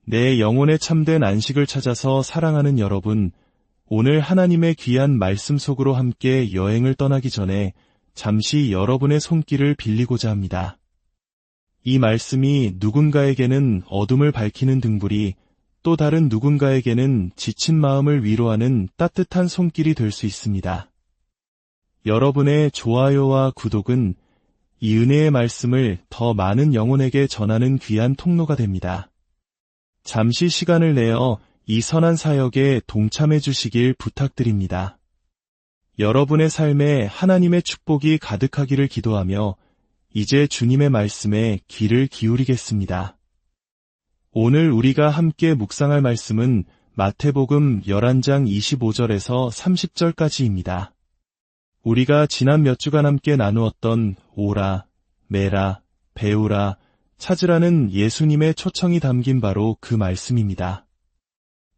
내 영혼의 참된 안식을 찾아서 사랑하는 여러분, 오늘 하나님의 귀한 말씀 속으로 함께 여행을 떠나기 전에 잠시 여러분의 손길을 빌리고자 합니다. 이 말씀이 누군가에게는 어둠을 밝히는 등불이, 또 다른 누군가에게는 지친 마음을 위로하는 따뜻한 손길이 될 수 있습니다. 여러분의 좋아요와 구독은 이 은혜의 말씀을 더 많은 영혼에게 전하는 귀한 통로가 됩니다. 잠시 시간을 내어 이 선한 사역에 동참해 주시길 부탁드립니다. 여러분의 삶에 하나님의 축복이 가득하기를 기도하며 이제 주님의 말씀에 귀를 기울이겠습니다. 오늘 우리가 함께 묵상할 말씀은 마태복음 11장 25절에서 30절까지입니다. 우리가 지난 몇 주간 함께 나누었던 오라, 매라, 배우라, 찾으라는 예수님의 초청이 담긴 바로 그 말씀입니다.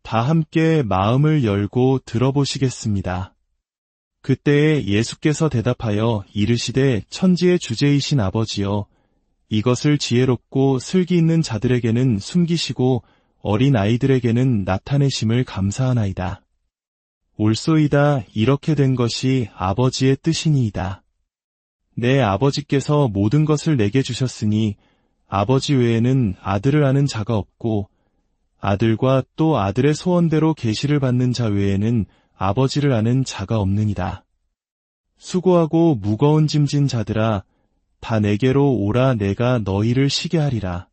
다 함께 마음을 열고 들어보시겠습니다. 그때에 예수께서 대답하여 이르시되 천지의 주제이신 아버지여, 이것을 지혜롭고 슬기 있는 자들에게는 숨기시고 어린 아이들에게는 나타내심을 감사하나이다. 옳소이다. 이렇게 된 것이 아버지의 뜻이니이다. 내 아버지께서 모든 것을 내게 주셨으니 아버지 외에는 아들을 아는 자가 없고 아들과 또 아들의 소원대로 계시를 받는 자 외에는 아버지를 아는 자가 없느니라. 수고하고 무거운 짐진 자들아, 다 내게로 오라. 내가 너희를 쉬게 하리라.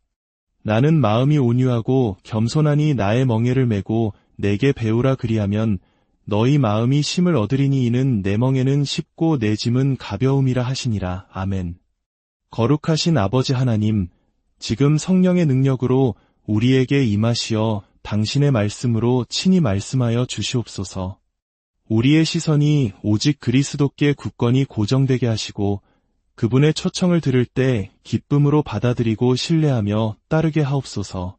나는 마음이 온유하고 겸손하니 나의 멍에를 메고 내게 배우라. 그리하면 너희 마음이 쉼을 얻으리니 이는 내 멍에는 쉽고 내 짐은 가벼움이라 하시니라. 아멘. 거룩하신 아버지 하나님, 지금 성령의 능력으로 우리에게 임하시어 당신의 말씀으로 친히 말씀하여 주시옵소서. 우리의 시선이 오직 그리스도께 굳건히 고정되게 하시고 그분의 초청을 들을 때 기쁨으로 받아들이고 신뢰하며 따르게 하옵소서.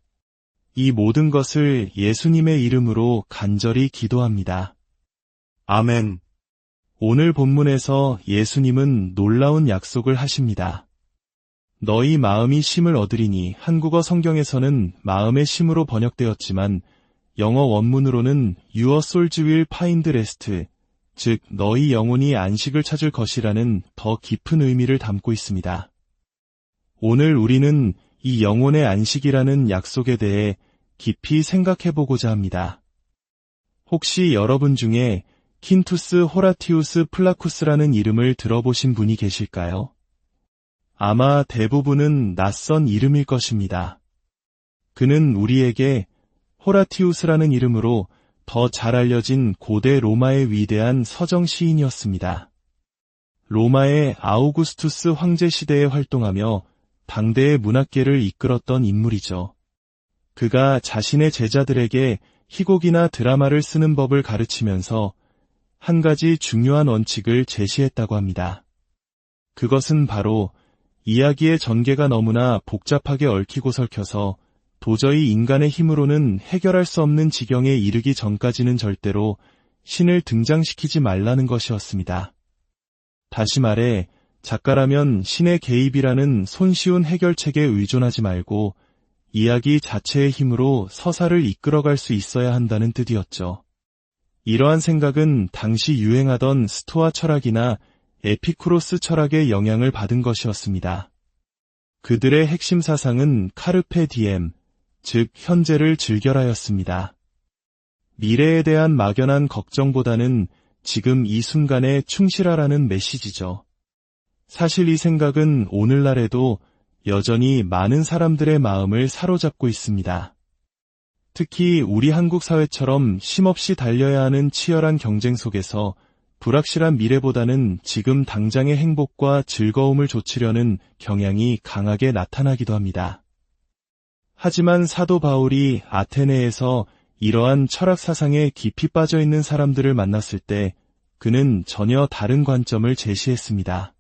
이 모든 것을 예수님의 이름으로 간절히 기도합니다. 아멘. 오늘 본문에서 예수님은 놀라운 약속을 하십니다. 너희 마음이 쉼을 얻으리니, 한국어 성경에서는 마음의 쉼으로 번역되었지만 영어 원문으로는 Your souls will find rest, 즉 너희 영혼이 안식을 찾을 것이라는 더 깊은 의미를 담고 있습니다. 오늘 우리는 이 영혼의 안식이라는 약속에 대해 깊이 생각해보고자 합니다. 혹시 여러분 중에 킨투스 호라티우스 플라쿠스라는 이름을 들어보신 분이 계실까요? 아마 대부분은 낯선 이름일 것입니다. 그는 우리에게 호라티우스라는 이름으로 더 잘 알려진 고대 로마의 위대한 서정 시인이었습니다. 로마의 아우구스투스 황제 시대에 활동하며 당대의 문학계를 이끌었던 인물이죠. 그가 자신의 제자들에게 희곡이나 드라마를 쓰는 법을 가르치면서 한 가지 중요한 원칙을 제시했다고 합니다. 그것은 바로 이야기의 전개가 너무나 복잡하게 얽히고 설켜서 도저히 인간의 힘으로는 해결할 수 없는 지경에 이르기 전까지는 절대로 신을 등장시키지 말라는 것이었습니다. 다시 말해, 작가라면 신의 개입이라는 손쉬운 해결책에 의존하지 말고 이야기 자체의 힘으로 서사를 이끌어갈 수 있어야 한다는 뜻이었죠. 이러한 생각은 당시 유행하던 스토아 철학이나 에피쿠로스 철학의 영향을 받은 것이었습니다. 그들의 핵심 사상은 카르페 디엠, 즉 현재를 즐겨라였습니다. 미래에 대한 막연한 걱정보다는 지금 이 순간에 충실하라는 메시지죠. 사실 이 생각은 오늘날에도 여전히 많은 사람들의 마음을 사로잡고 있습니다. 특히 우리 한국 사회처럼 쉼없이 달려야 하는 치열한 경쟁 속에서 불확실한 미래보다는 지금 당장의 행복과 즐거움을 좇으려는 경향이 강하게 나타나기도 합니다. 하지만 사도 바울이 아테네에서 이러한 철학 사상에 깊이 빠져 있는 사람들을 만났을 때 그는 전혀 다른 관점을 제시했습니다.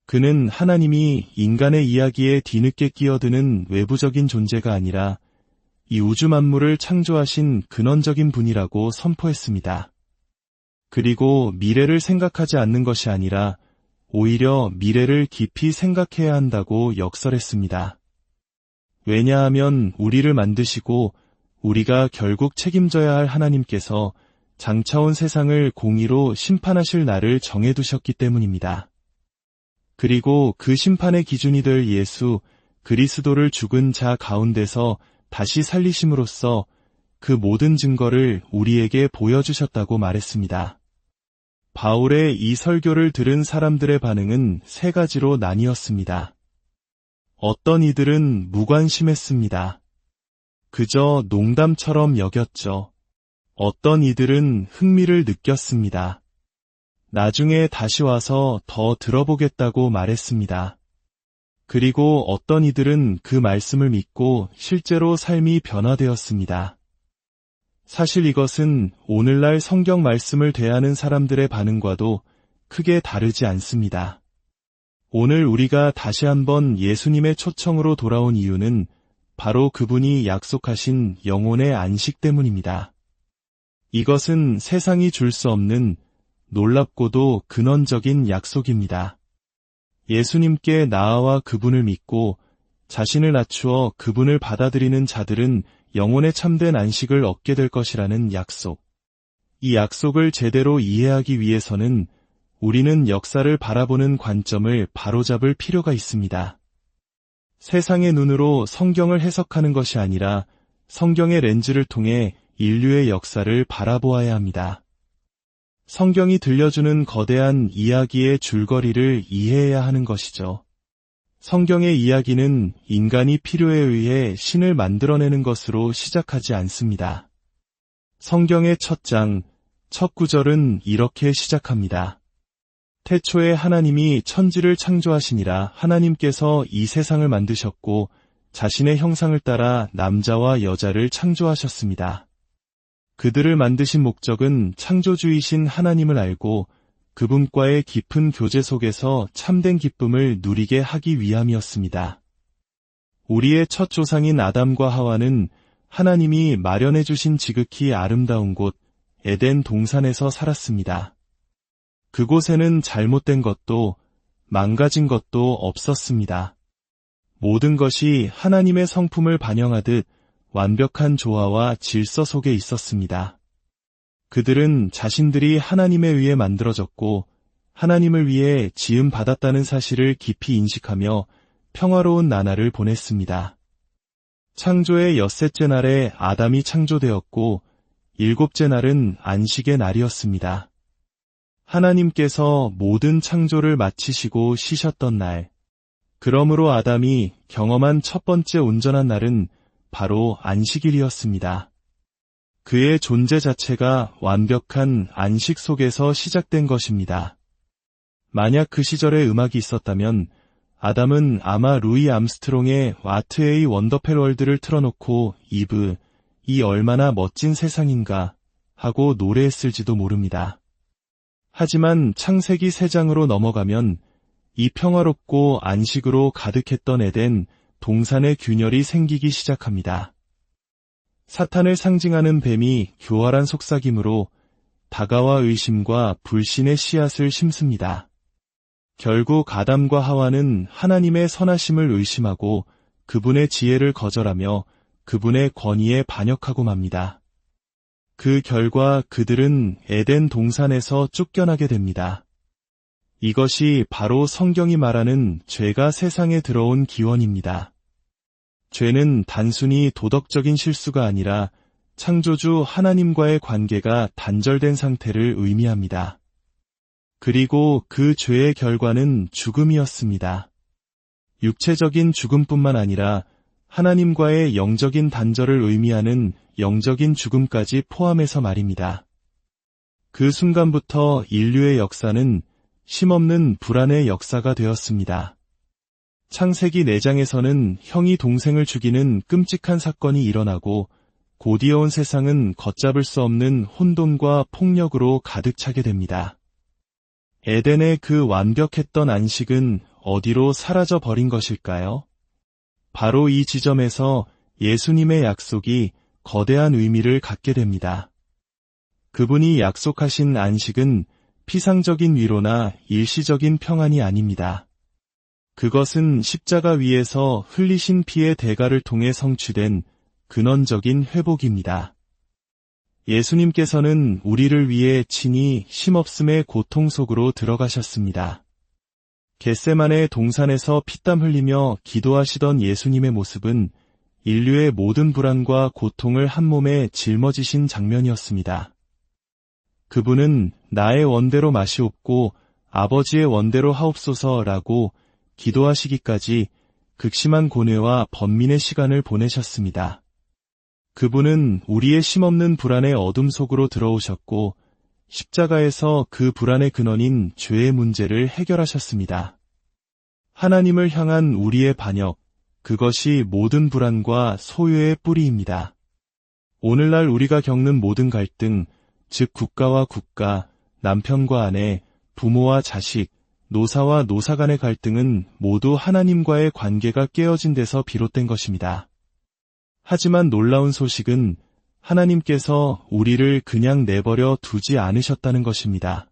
그는 하나님이 인간의 이야기에 뒤늦게 끼어드는 외부적인 존재가 아니라 이 우주 만물을 창조하신 근원적인 분이라고 선포했습니다. 그리고 미래를 생각하지 않는 것이 아니라 오히려 미래를 깊이 생각해야 한다고 역설했습니다. 왜냐하면 우리를 만드시고 우리가 결국 책임져야 할 하나님께서 장차온 세상을 공의로 심판하실 날을 정해두셨기 때문입니다. 그리고 그 심판의 기준이 될 예수 그리스도를 죽은 자 가운데서 다시 살리심으로써 그 모든 증거를 우리에게 보여주셨다고 말했습니다. 바울의 이 설교를 들은 사람들의 반응은 세 가지로 나뉘었습니다. 어떤 이들은 무관심했습니다. 그저 농담처럼 여겼죠. 어떤 이들은 흥미를 느꼈습니다. 나중에 다시 와서 더 들어보겠다고 말했습니다. 그리고 어떤 이들은 그 말씀을 믿고 실제로 삶이 변화되었습니다. 사실 이것은 오늘날 성경 말씀을 대하는 사람들의 반응과도 크게 다르지 않습니다. 오늘 우리가 다시 한번 예수님의 초청으로 돌아온 이유는 바로 그분이 약속하신 영혼의 안식 때문입니다. 이것은 세상이 줄 수 없는 놀랍고도 근원적인 약속입니다. 예수님께 나아와 그분을 믿고 자신을 낮추어 그분을 받아들이는 자들은 영혼의 참된 안식을 얻게 될 것이라는 약속. 이 약속을 제대로 이해하기 위해서는 우리는 역사를 바라보는 관점을 바로잡을 필요가 있습니다. 세상의 눈으로 성경을 해석하는 것이 아니라 성경의 렌즈를 통해 인류의 역사를 바라보아야 합니다. 성경이 들려주는 거대한 이야기의 줄거리를 이해해야 하는 것이죠. 성경의 이야기는 인간이 필요에 의해 신을 만들어내는 것으로 시작하지 않습니다. 성경의 첫 장, 첫 구절은 이렇게 시작합니다. 태초에 하나님이 천지를 창조하시니라. 하나님께서 이 세상을 만드셨고 자신의 형상을 따라 남자와 여자를 창조하셨습니다. 그들을 만드신 목적은 창조주이신 하나님을 알고 그분과의 깊은 교제 속에서 참된 기쁨을 누리게 하기 위함이었습니다. 우리의 첫 조상인 아담과 하와는 하나님이 마련해 주신 지극히 아름다운 곳 에덴 동산에서 살았습니다. 그곳에는 잘못된 것도 망가진 것도 없었습니다. 모든 것이 하나님의 성품을 반영하듯 완벽한 조화와 질서 속에 있었습니다. 그들은 자신들이 하나님에 의해 만들어졌고 하나님을 위해 지음받았다는 사실을 깊이 인식하며 평화로운 나날을 보냈습니다. 창조의 엿새째 날에 아담이 창조되었고 일곱째 날은 안식의 날이었습니다. 하나님께서 모든 창조를 마치시고 쉬셨던 날, 그러므로 아담이 경험한 첫 번째 온전한 날은 바로 안식일이었습니다. 그의 존재 자체가 완벽한 안식 속에서 시작된 것입니다. 만약 그 시절에 음악이 있었다면 아담은 아마 루이 암스트롱의 What a Wonderful World를 틀어놓고 이브, 이 얼마나 멋진 세상인가 하고 노래했을지도 모릅니다. 하지만 창세기 3장으로 넘어가면 이 평화롭고 안식으로 가득했던 에덴 동산의 균열이 생기기 시작합니다. 사탄을 상징하는 뱀이 교활한 속삭임으로 다가와 의심과 불신의 씨앗을 심습니다. 결국 아담과 하와는 하나님의 선하심을 의심하고 그분의 지혜를 거절하며 그분의 권위에 반역하고 맙니다. 그 결과 그들은 에덴 동산에서 쫓겨나게 됩니다. 이것이 바로 성경이 말하는 죄가 세상에 들어온 기원입니다. 죄는 단순히 도덕적인 실수가 아니라 창조주 하나님과의 관계가 단절된 상태를 의미합니다. 그리고 그 죄의 결과는 죽음이었습니다. 육체적인 죽음뿐만 아니라 하나님과의 영적인 단절을 의미하는 영적인 죽음까지 포함해서 말입니다. 그 순간부터 인류의 역사는 쉼없는 불안의 역사가 되었습니다. 창세기 4장에서는 형이 동생을 죽이는 끔찍한 사건이 일어나고 곧이어온 세상은 걷잡을 수 없는 혼돈과 폭력으로 가득 차게 됩니다. 에덴의 그 완벽했던 안식은 어디로 사라져 버린 것일까요? 바로 이 지점에서 예수님의 약속이 거대한 의미를 갖게 됩니다. 그분이 약속하신 안식은 피상적인 위로나 일시적인 평안이 아닙니다. 그것은 십자가 위에서 흘리신 피의 대가를 통해 성취된 근원적인 회복입니다. 예수님께서는 우리를 위해 친히 쉼없음의 고통 속으로 들어가셨습니다. 겟세마네 동산에서 피땀 흘리며 기도하시던 예수님의 모습은 인류의 모든 불안과 고통을 한 몸에 짊어지신 장면이었습니다. 그분은 나의 원대로 마시옵고 아버지의 원대로 하옵소서라고 기도하시기까지 극심한 고뇌와 번민의 시간을 보내셨습니다. 그분은 우리의 쉼없는 불안의 어둠 속으로 들어오셨고 십자가에서 그 불안의 근원인 죄의 문제를 해결하셨습니다. 하나님을 향한 우리의 반역, 그것이 모든 불안과 소유의 뿌리입니다. 오늘날 우리가 겪는 모든 갈등, 즉 국가와 국가, 남편과 아내, 부모와 자식, 노사와 노사 간의 갈등은 모두 하나님과의 관계가 깨어진 데서 비롯된 것입니다. 하지만 놀라운 소식은 하나님께서 우리를 그냥 내버려 두지 않으셨다는 것입니다.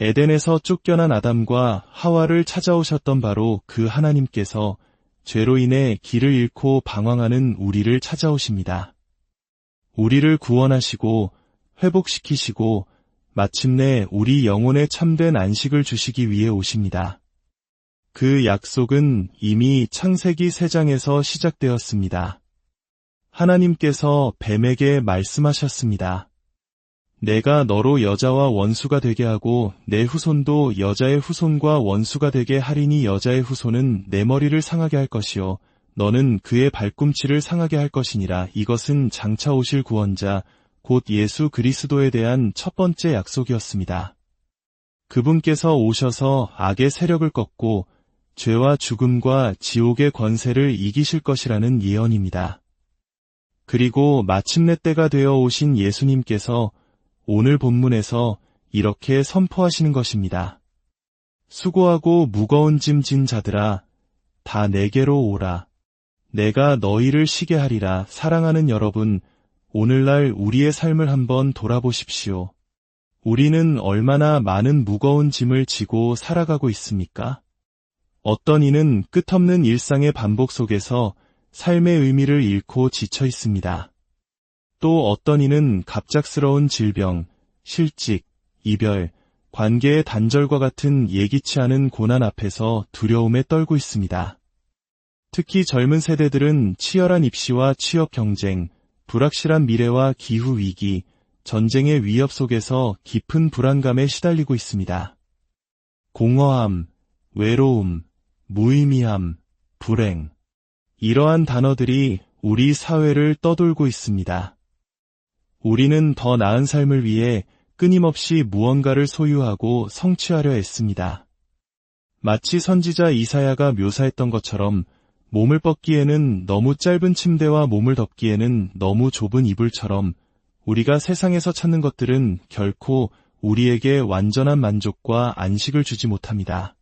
에덴에서 쫓겨난 아담과 하와를 찾아오셨던 바로 그 하나님께서 죄로 인해 길을 잃고 방황하는 우리를 찾아오십니다. 우리를 구원하시고 회복시키시고 마침내 우리 영혼에 참된 안식을 주시기 위해 오십니다. 그 약속은 이미 창세기 3장에서 시작되었습니다. 하나님께서 뱀에게 말씀하셨습니다. 내가 너로 여자와 원수가 되게 하고 내 후손도 여자의 후손과 원수가 되게 하리니 여자의 후손은 내 머리를 상하게 할 것이요 너는 그의 발꿈치를 상하게 할 것이니라. 이것은 장차 오실 구원자 곧 예수 그리스도에 대한 첫 번째 약속이었습니다. 그분께서 오셔서 악의 세력을 꺾고 죄와 죽음과 지옥의 권세를 이기실 것이라는 예언입니다. 그리고 마침내 때가 되어 오신 예수님께서 오늘 본문에서 이렇게 선포하시는 것입니다. 수고하고 무거운 짐 진 자들아, 다 내게로 오라. 내가 너희를 쉬게 하리라. 사랑하는 여러분, 오늘날 우리의 삶을 한번 돌아보십시오. 우리는 얼마나 많은 무거운 짐을 지고 살아가고 있습니까? 어떤 이는 끝없는 일상의 반복 속에서 삶의 의미를 잃고 지쳐 있습니다. 또 어떤 이는 갑작스러운 질병, 실직, 이별, 관계의 단절과 같은 예기치 않은 고난 앞에서 두려움에 떨고 있습니다. 특히 젊은 세대들은 치열한 입시와 취업 경쟁, 불확실한 미래와 기후위기, 전쟁의 위협 속에서 깊은 불안감에 시달리고 있습니다. 공허함, 외로움, 무의미함, 불행. 이러한 단어들이 우리 사회를 떠돌고 있습니다. 우리는 더 나은 삶을 위해 끊임없이 무언가를 소유하고 성취하려 했습니다. 마치 선지자 이사야가 묘사했던 것처럼 몸을 뻗기에는 너무 짧은 침대와 몸을 덮기에는 너무 좁은 이불처럼 우리가 세상에서 찾는 것들은 결코 우리에게 완전한 만족과 안식을 주지 못합니다.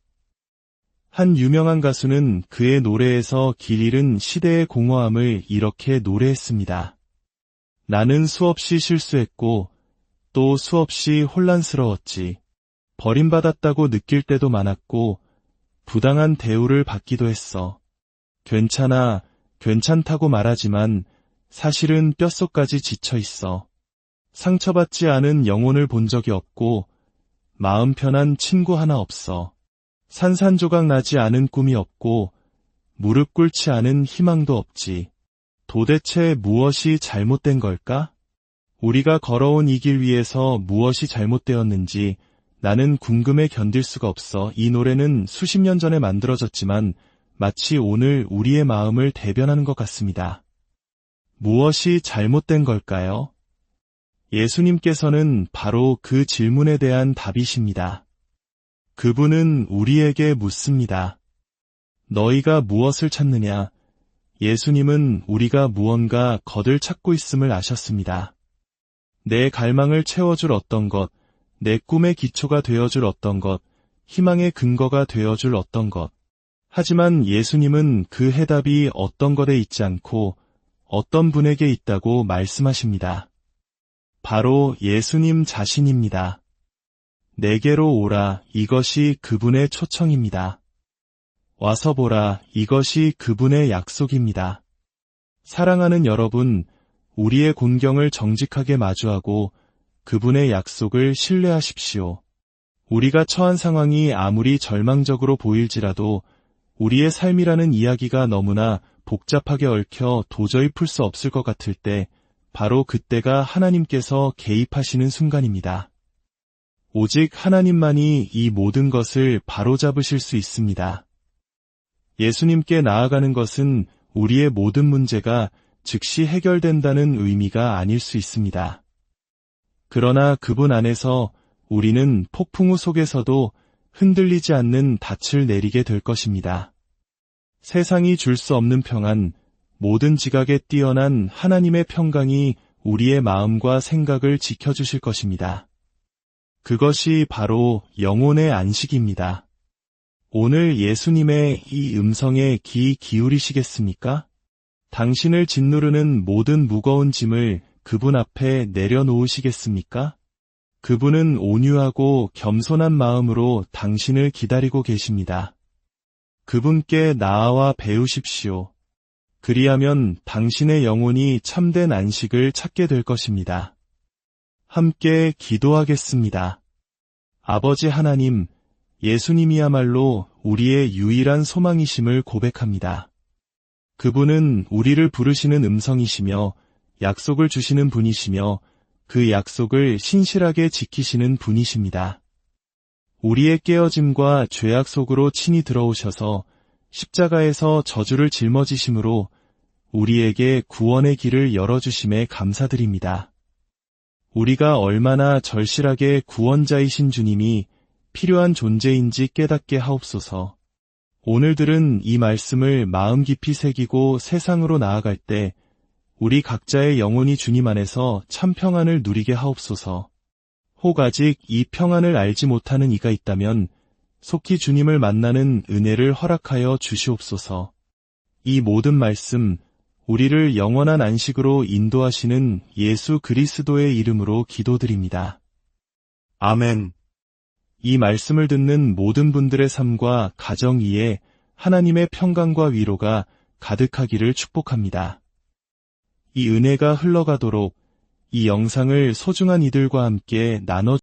한 유명한 가수는 그의 노래에서 길 잃은 시대의 공허함을 이렇게 노래했습니다. 나는 수없이 실수했고 또 수없이 혼란스러웠지. 버림받았다고 느낄 때도 많았고 부당한 대우를 받기도 했어. 괜찮아, 괜찮다고 말하지만 사실은 뼛속까지 지쳐 있어. 상처받지 않은 영혼을 본 적이 없고 마음 편한 친구 하나 없어. 산산조각 나지 않은 꿈이 없고 무릎 꿇지 않은 희망도 없지. 도대체 무엇이 잘못된 걸까? 우리가 걸어온 이 길 위에서 무엇이 잘못되었는지 나는 궁금해 견딜 수가 없어. 이 노래는 수십 년 전에 만들어졌지만 마치 오늘 우리의 마음을 대변하는 것 같습니다. 무엇이 잘못된 걸까요? 예수님께서는 바로 그 질문에 대한 답이십니다. 그분은 우리에게 묻습니다. 너희가 무엇을 찾느냐? 예수님은 우리가 무언가 겉을 찾고 있음을 아셨습니다. 내 갈망을 채워줄 어떤 것, 내 꿈의 기초가 되어줄 어떤 것, 희망의 근거가 되어줄 어떤 것. 하지만 예수님은 그 해답이 어떤 것에 있지 않고 어떤 분에게 있다고 말씀하십니다. 바로 예수님 자신입니다. 내게로 오라, 이것이 그분의 초청입니다. 와서 보라, 이것이 그분의 약속입니다. 사랑하는 여러분, 우리의 곤경을 정직하게 마주하고 그분의 약속을 신뢰하십시오. 우리가 처한 상황이 아무리 절망적으로 보일지라도 우리의 삶이라는 이야기가 너무나 복잡하게 얽혀 도저히 풀 수 없을 것 같을 때 바로 그때가 하나님께서 개입하시는 순간입니다. 오직 하나님만이 이 모든 것을 바로잡으실 수 있습니다. 예수님께 나아가는 것은 우리의 모든 문제가 즉시 해결된다는 의미가 아닐 수 있습니다. 그러나 그분 안에서 우리는 폭풍우 속에서도 흔들리지 않는 닻을 내리게 될 것입니다. 세상이 줄 수 없는 평안, 모든 지각에 뛰어난 하나님의 평강이 우리의 마음과 생각을 지켜주실 것입니다. 그것이 바로 영혼의 안식입니다. 오늘 예수님의 이 음성에 귀 기울이시겠습니까? 당신을 짓누르는 모든 무거운 짐을 그분 앞에 내려놓으시겠습니까? 그분은 온유하고 겸손한 마음으로 당신을 기다리고 계십니다. 그분께 나아와 배우십시오. 그리하면 당신의 영혼이 참된 안식을 찾게 될 것입니다. 함께 기도하겠습니다. 아버지 하나님, 예수님이야말로 우리의 유일한 소망이심을 고백합니다. 그분은 우리를 부르시는 음성이시며 약속을 주시는 분이시며 그 약속을 신실하게 지키시는 분이십니다. 우리의 깨어짐과 죄악 속으로 친히 들어오셔서 십자가에서 저주를 짊어지심으로 우리에게 구원의 길을 열어주심에 감사드립니다. 우리가 얼마나 절실하게 구원자이신 주님이 필요한 존재인지 깨닫게 하옵소서. 오늘 들은 이 말씀을 마음 깊이 새기고 세상으로 나아갈 때 우리 각자의 영혼이 주님 안에서 참 평안을 누리게 하옵소서. 혹 아직 이 평안을 알지 못하는 이가 있다면 속히 주님을 만나는 은혜를 허락하여 주시옵소서. 이 모든 말씀, 우리를 영원한 안식으로 인도하시는 예수 그리스도의 이름으로 기도드립니다. 아멘. 이 말씀을 듣는 모든 분들의 삶과 가정 위에 하나님의 평강과 위로가 가득하기를 축복합니다. 이 은혜가 흘러가도록 이 영상을 소중한 이들과 함께 나눠